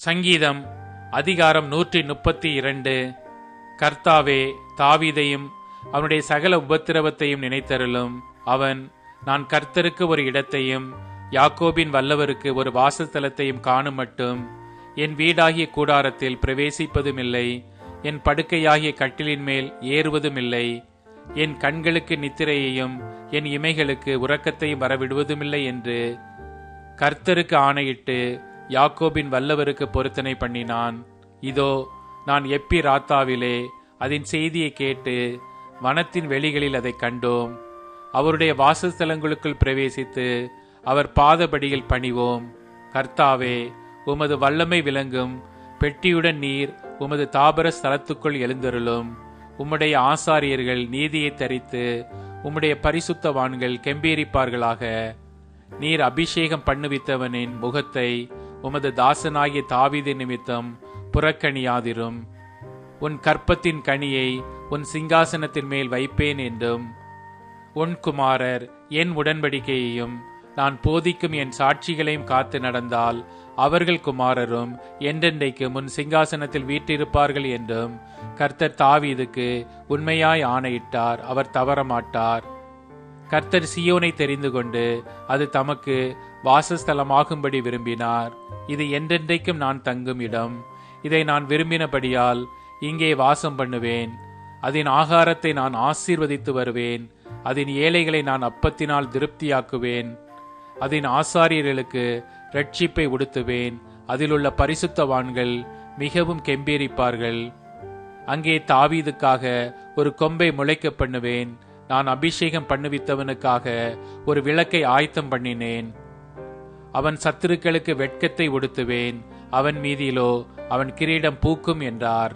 சங்கீதம் அதிகாரம் 132. கர்த்தாவே, தாவீதையும் அவனுடைய சகல உபத்திரவத்தையும் நினைத்தருளும். அவன், நான் கர்த்தருக்கு ஒரு இடத்தையும் யாக்கோபின் வல்லவருக்கு ஒரு வாசஸ்தலத்தையும் காணும் மட்டும் என் வீடாகிய கூடாரத்தில் பிரவேசிப்பதுமில்லை, என் படுக்கையாகிய கட்டிலின் மேல் ஏறுவதுமில்லை. என் கண்களுக்கு நித்திரையையும் என் இமைகளுக்கு உறக்கத்தையும் வரவிடுவதுமில்லை என்று கர்த்தருக்கு ஆணையிட்டு யாக்கோபின் வல்லவருக்கு பொருத்தனை பண்ணினான். இதோ, நான் எப்பி ராத்தாவிலே அதன் செய்தியை கேட்டு வனத்தின் வெளிகளில் அதை கண்டோம். அவருடைய வாசஸ்தலங்களுக்குள் பிரவேசித்து அவர் பாதபடியில் பணிவோம். கர்த்தாவே, உமது வல்லமை விளங்கும் பெட்டியுடன் நீர் உமது தாபர ஸ்தலத்துக்குள் எழுந்தருளும். உம்முடைய ஆசாரியர்கள் நீதியை தரித்து உம்முடைய பரிசுத்தவான்கள் கெம்பீரிப்பார்களாக. நீர் அபிஷேகம் பண்ணுவித்தவனின் முகத்தை உமது தாசனாகிய தாவீது நிமித்தம் புறக்கணியாதிரும். உன் கற்பத்தின் கனியை உன் சிங்காசனத்தின் மேல் வைப்பேன் என்றும், உன் குமாரர் என் உடன்படிக்கையையும் நான் போதிக்கும் என் சாட்சிகளையும் காத்து நடந்தால் அவர்கள் குமாரரும் என்றென்றைக்கு முன் சிங்காசனத்தில் வீற்றிருப்பார்கள் என்றும் கர்த்தர் தாவீதுக்கு உண்மையாய் ஆணையிட்டார். அவர் தவறமாட்டார். கர்த்தர் சீயோனை தெரிந்து கொண்டு அது தமக்கு வாசஸ்தலமாகும்படி விரும்பினார். இது என்றென்றைக்கும் நான் தங்கும் இடம். இதை நான் விரும்பினபடியால் இங்கே வாசம் பண்ணுவேன். அதன் ஆகாரத்தை நான் ஆசீர்வதித்து வருவேன். அதன் ஏழைகளை நான் அப்பத்தினால் திருப்தியாக்குவேன். அதன் ஆசாரியர்களுக்கு இரட்சிப்பை உடுத்துவேன். அதிலுள்ள பரிசுத்தவான்கள் மிகவும் கெம்பீரிப்பார்கள். அங்கே தாவீதுக்காக ஒரு கொம்பை முளைக்க பண்ணுவேன். நான் அபிஷேகம் பண்ணுவித்தவனுக்காக ஒரு விளக்கை ஆயத்தம் பண்ணினேன். அவன் சத்துருக்களுக்கு வெட்கத்தை உடுத்துவேன். அவன் மீதிலோ அவன் கிரீடம் பூக்கும் என்றார்.